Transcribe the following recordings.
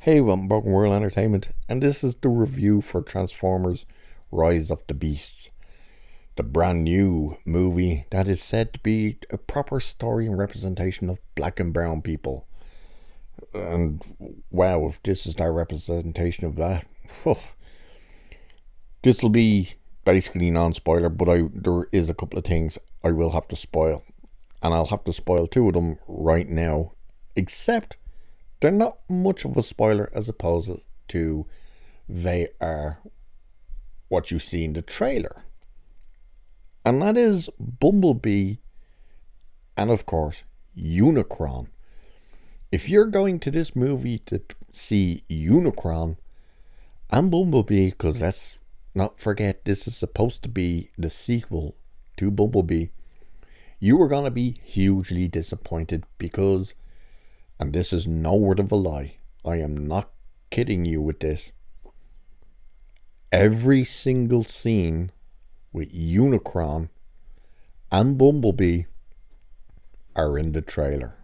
Hey, welcome back to World Entertainment, and this is the review for Transformers Rise of the Beasts, the brand new movie that is said to be a proper story and representation of black and brown people. And wow, if this is their representation of that, this will be basically non-spoiler, but there is a couple of things I will have to spoil, and I'll have to spoil two of them right now, except they're not much of a spoiler as opposed to they are what you see in the trailer. And that is Bumblebee and, of course, Unicron. If you're going to this movie to see Unicron and Bumblebee, because let's not forget this is supposed to be the sequel to Bumblebee, you are going to be hugely disappointed because, and this is no word of a lie, I am not kidding you with this, every single scene with Unicron and Bumblebee are in the trailer.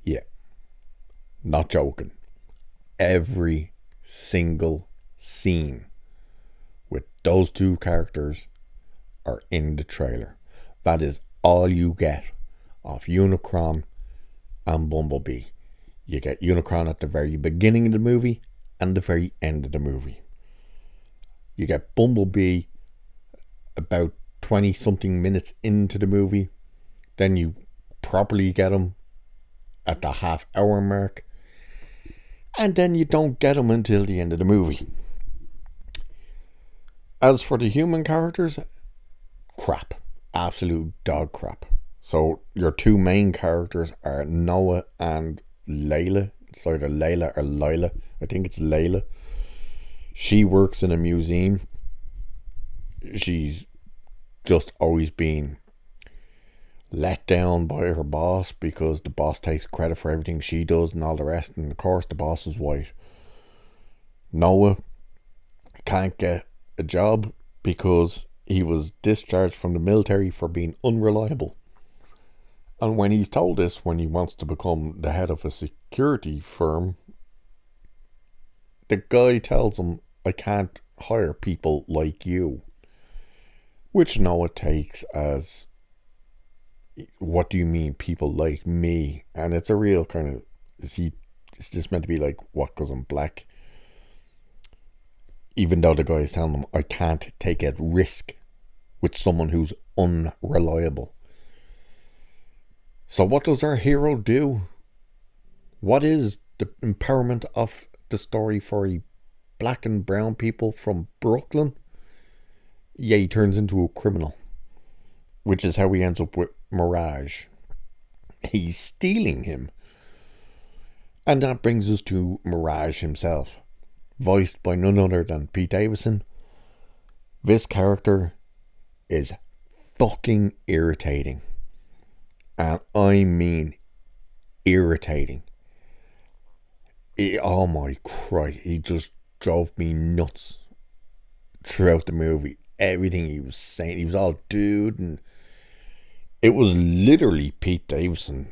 Yeah, not joking. Every single scene with those two characters are in the trailer. That is all you get of Unicron and Bumblebee. You get Unicron at the very beginning of the movie and the very end of the movie. You get Bumblebee about 20 something minutes into the movie. Then you properly get him at the half hour mark. And then you don't get him until the end of the movie. As for the human characters, crap. Absolute dog crap. So your two main characters are Noah and Layla. It's either Layla or Lila. I think it's Layla. She works in a museum. She's just always been let down by her boss because the boss takes credit for everything she does and all the rest. And of course the boss is white. Noah can't get a job because he was discharged from the military for being unreliable. And when he's told this, when he wants to become the head of a security firm, the guy tells him, I can't hire people like you. Which Noah takes as, what do you mean people like me? And it's a real kind of, is this meant to be like, what, because I'm black? Even though the guy is telling him, I can't take a risk with someone who's unreliable. So what does our hero do? What is the empowerment of the story for black and brown people from Brooklyn? Yeah, he turns into a criminal, which is how he ends up with Mirage. He's stealing him. And that brings us to Mirage himself, voiced by none other than Pete Davidson. This character is fucking irritating. And I mean irritating. Oh my Christ, he just drove me nuts throughout the movie. Everything he was saying, he was all dude, and it was literally Pete Davidson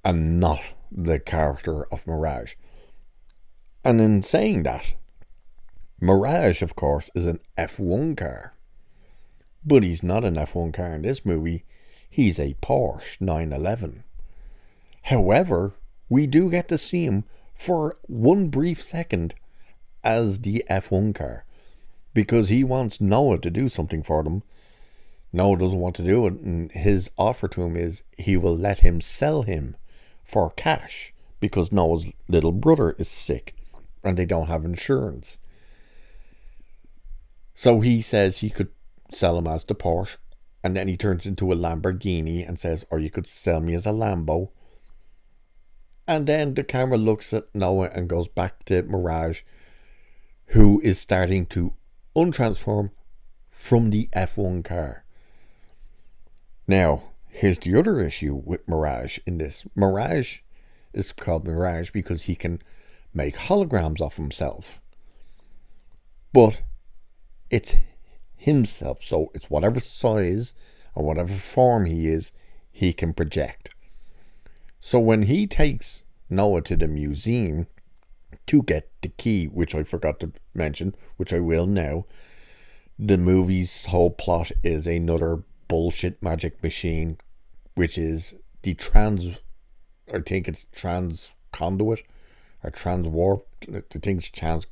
and not the character of Mirage. And in saying that, Mirage, of course, is an F1 car. But he's not an F1 car in this movie. He's a Porsche 911. However, we do get to see him for one brief second as the F1 car, because he wants Noah to do something for them. Noah doesn't want to do it, and his offer to him is he will let him sell him for cash because Noah's little brother is sick and they don't have insurance. So he says he could sell him as the Porsche, and then he turns into a Lamborghini and says, or you could sell me as a Lambo. And then the camera looks at Noah and goes back to Mirage, who is starting to untransform from the F1 car. Now, here's the other issue with Mirage in this. Mirage is called Mirage because he can make holograms of himself. But it's himself, so it's whatever size or whatever form he is, he can project. So when he takes Noah to the museum to get the key, which I forgot to mention, which I will now. The movie's whole plot is another bullshit magic machine, which is the I think it's trans conduit or trans warp. I think it's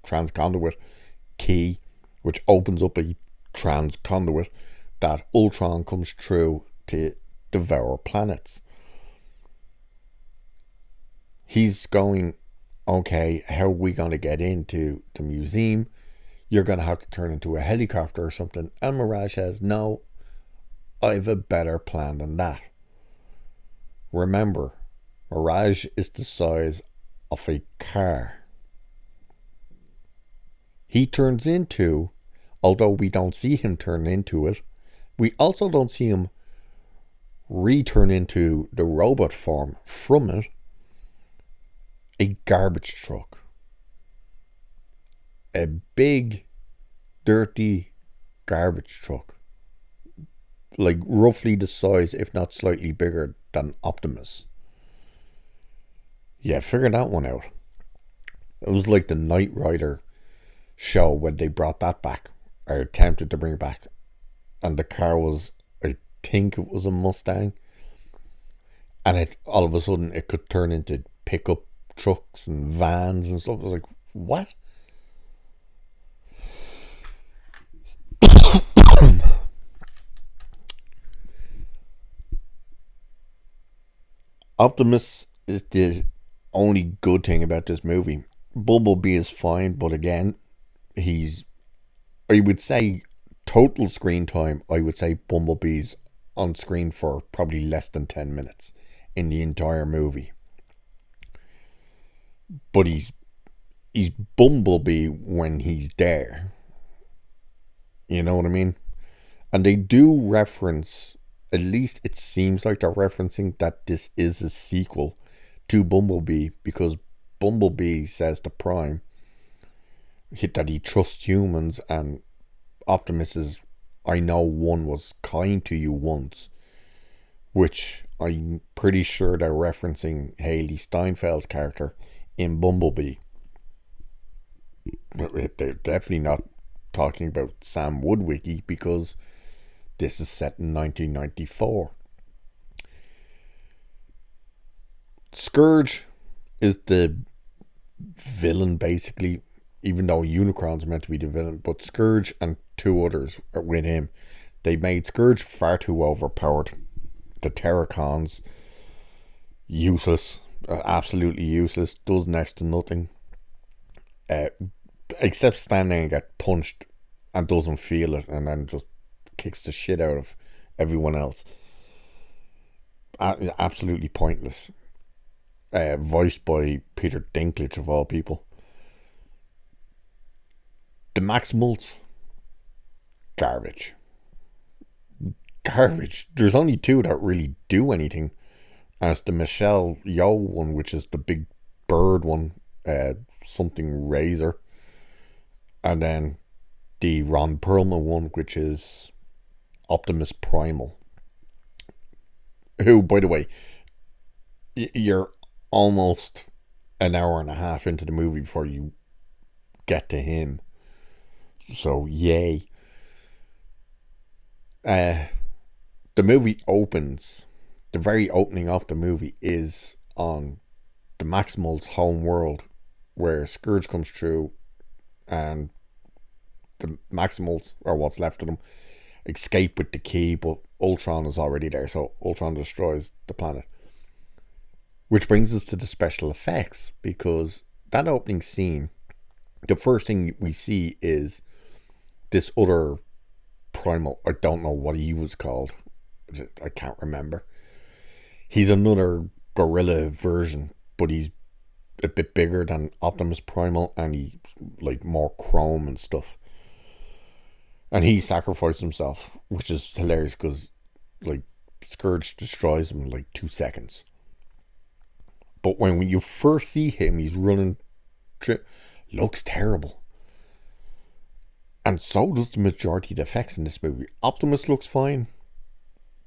trans conduit key, which opens up a trans conduit that Ultron comes through to devour planets. He's going, okay, how are we going to get into the museum? You're going to have to turn into a helicopter or something. And Mirage says, no, I have a better plan than that. Remember, Mirage is the size of a car. He turns into, although we don't see him turn into it, we also don't see him return into the robot form from it, a garbage truck. A big, dirty garbage truck. Like roughly the size, if not slightly bigger than Optimus. Yeah, figure that one out. It was like the Knight Rider show when they brought that back, or attempted to bring it back. And the car was, I think it was a Mustang. And it all of a sudden it could turn into pickup trucks and vans and stuff. I was like, what? Optimus is the only good thing about this movie. Bumblebee is fine, but again, I would say, total screen time, I would say Bumblebee's on screen for probably less than 10 minutes in the entire movie. But he's Bumblebee when he's there. You know what I mean? And they do reference, at least it seems like they're referencing that this is a sequel to Bumblebee, because Bumblebee says to Prime that he trusts humans, and Optimus is, I know one was kind to you once, which I'm pretty sure they're referencing Haley Steinfeld's character in Bumblebee. But they're definitely not talking about Sam Witwicky, because this is set in 1994. Scourge is the villain, basically, even though Unicron's meant to be the villain. But Scourge and two others are with him. They made Scourge far too overpowered. The Terracons, useless, absolutely useless, does next to nothing. Except standing and get punched and doesn't feel it, and then just kicks the shit out of everyone else. Absolutely pointless. Voiced by Peter Dinklage, of all people. The Maximals, garbage. There's only two that really do anything. And it's the Michelle Yeoh one, which is the big bird one, something Razor. And then the Ron Perlman one, which is Optimus Primal. Who, by the way, you're almost an hour and a half into the movie before you get to him. So, yay. The movie opens, the very opening of the movie is on the Maximals' home world, where Scourge comes through and the Maximals, or what's left of them, escape with the key, but Ultron is already there, so Ultron destroys the planet. Which brings us to the special effects, because that opening scene, the first thing we see is this other Primal. I don't know what he was called. I can't remember. He's another gorilla version, but he's a bit bigger than Optimus Primal, and he's like more chrome and stuff. And he sacrificed himself, which is hilarious because like Scourge destroys him in like 2 seconds. But when you first see him, he's running, looks terrible. And so does the majority of the effects in this movie. Optimus looks fine.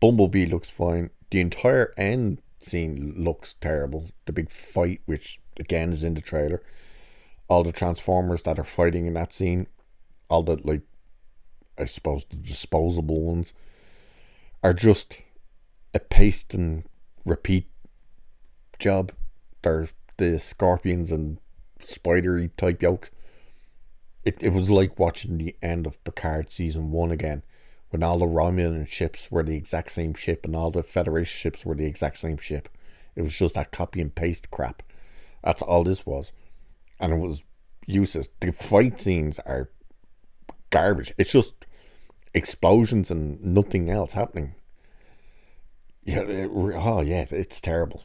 Bumblebee looks fine. The entire end scene looks terrible. The big fight, which again is in the trailer, all the Transformers that are fighting in that scene, all the, like, I suppose the disposable ones, are just a paste and repeat job. They're the scorpions and spidery type yokes. It was like watching the end of Picard season 1 again, when all the Romulan ships were the exact same ship and all the Federation ships were the exact same ship. It was just that copy and paste crap. That's all this was. And it was useless. The fight scenes are garbage. It's just explosions and nothing else happening. Yeah, it's terrible.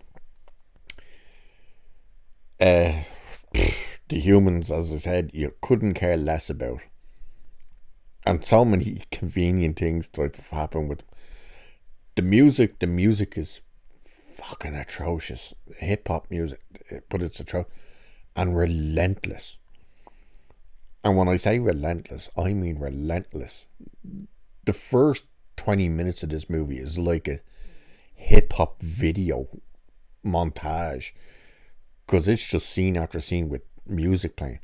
The humans, as I said, you couldn't care less about. And so many convenient things type of happen with the music. The music is fucking atrocious. Hip hop music, but it's atrocious and relentless. And when I say relentless, I mean relentless. The first 20 minutes of this movie is like a hip hop video montage, because it's just scene after scene with music playing.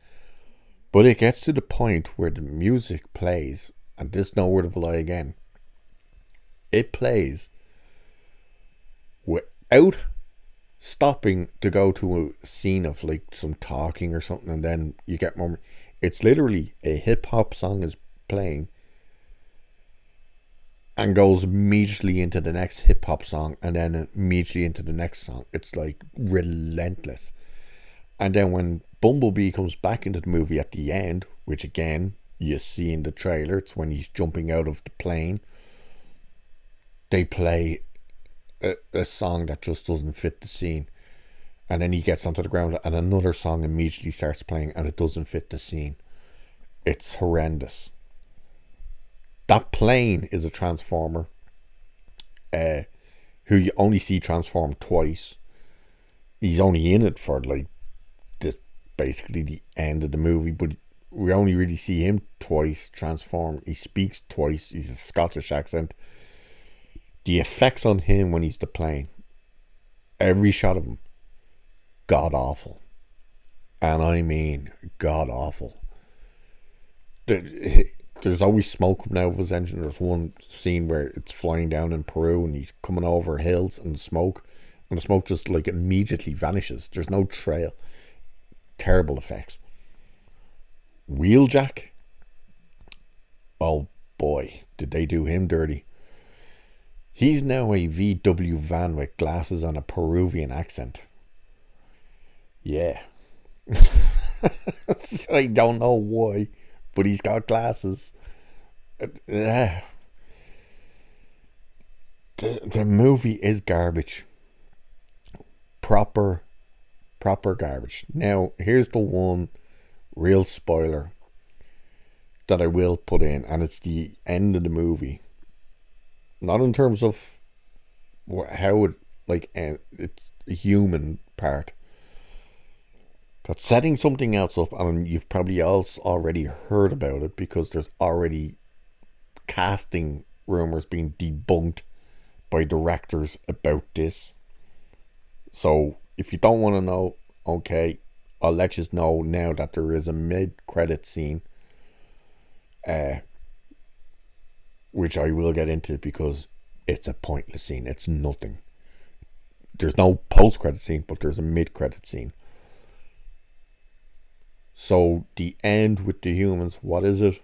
But it gets to the point where the music plays, and this no word of a lie again, it plays without stopping to go to a scene of like some talking or something, and then you get more. It's literally a hip hop song is playing and goes immediately into the next hip hop song and then immediately into the next song. It's like relentless. And then when Bumblebee comes back into the movie at the end, which again you see in the trailer, it's when he's jumping out of the plane, they play a song that just doesn't fit the scene. And then he gets onto the ground and another song immediately starts playing and it doesn't fit the scene. It's horrendous. That plane is a Transformer who you only see transform twice. He's only in it for like basically the end of the movie, but we only really see him twice transform. He speaks twice. He's a Scottish accent. The effects on him when he's the plane, every shot of him, god awful. And I mean god awful. There's always smoke coming out of his engine. There's one scene where it's flying down in Peru and he's coming over hills and the smoke just like immediately vanishes. There's no trail. Terrible effects. Wheeljack, oh boy, did they do him dirty. He's now a VW van with glasses and a Peruvian accent. Yeah. I don't know why, but he's got glasses. The movie is garbage. Proper garbage. Now, here's the one real spoiler that I will put in, and it's the end of the movie. Not in terms of how it, like, it's a human part. That's setting something else up, and you've probably also already heard about it because there's already casting rumors being debunked by directors about this. So if you don't want to know, okay, I'll let you know now that there is a mid-credit scene, which I will get into because it's a pointless scene. It's nothing. There's no post-credit scene, but there's a mid-credit scene. So the end with the humans, what is it?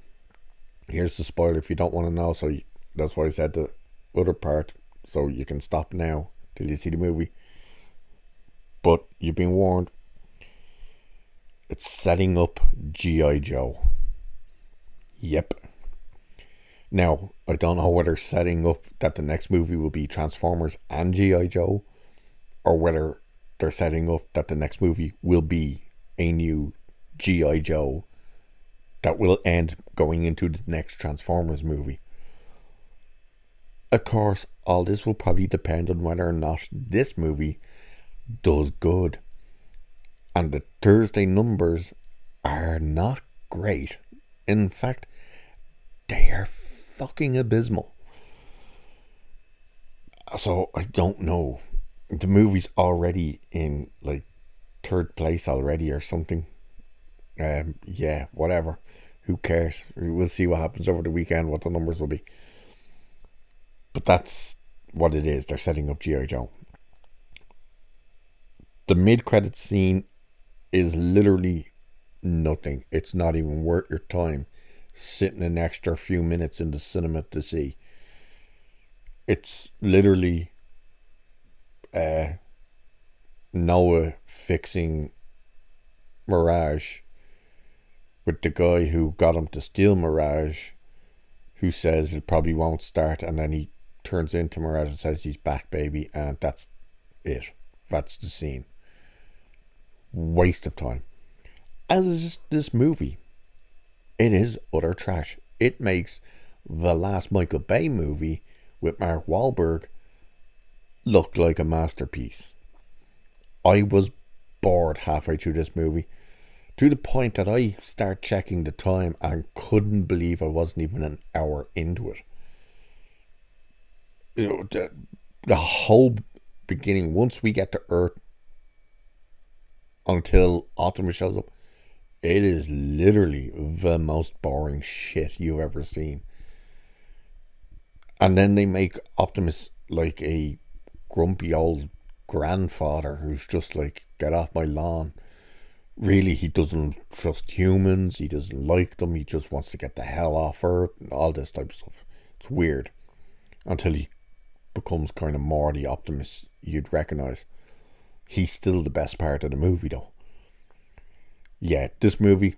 Here's the spoiler if you don't want to know. So that's why I said the other part, so you can stop now till you see the movie. But you've been warned. It's setting up G.I. Joe. Yep. Now, I don't know whether setting up that the next movie will be Transformers and G.I. Joe, or whether they're setting up that the next movie will be a new G.I. Joe that will end going into the next Transformers movie. Of course, all this will probably depend on whether or not this movie does good. And the Thursday numbers are not great. In fact, they are fucking abysmal. So I don't know. The movie's already in like third place already or something. Yeah, whatever. Who cares? We'll see what happens over the weekend, what the numbers will be. But that's what it is. They're setting up G.I. Joe. The mid credit scene is literally nothing. It's not even worth your time sitting an extra few minutes in the cinema to see. It's literally Noah fixing Mirage with the guy who got him to steal Mirage, who says it probably won't start, and then he turns into Mirage and says he's back, baby, and that's it. That's the scene. Waste of time. As is this movie. It is utter trash. It makes the last Michael Bay movie with Mark Wahlberg look like a masterpiece. I was bored halfway through this movie, to the point that I start checking the time and couldn't believe I wasn't even an hour into it. You know, the whole beginning, once we get to Earth until Optimus shows up, it is literally the most boring shit you've ever seen. And then they make Optimus like a grumpy old grandfather who's just like, get off my lawn. Really, he doesn't trust humans, he doesn't like them, he just wants to get the hell off Earth, and all this type of stuff. It's weird. Until he becomes kind of more the Optimus you'd recognise. He's still the best part of the movie though. Yeah, this movie,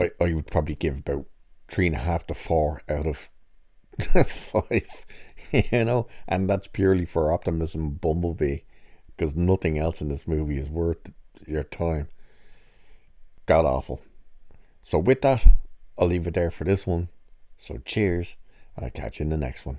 I would probably give about 3.5 to 4 out of 5, you know, and that's purely for Optimus and Bumblebee, because nothing else in this movie is worth your time. God awful. So with that, I'll leave it there for this one. So cheers, and I'll catch you in the next one.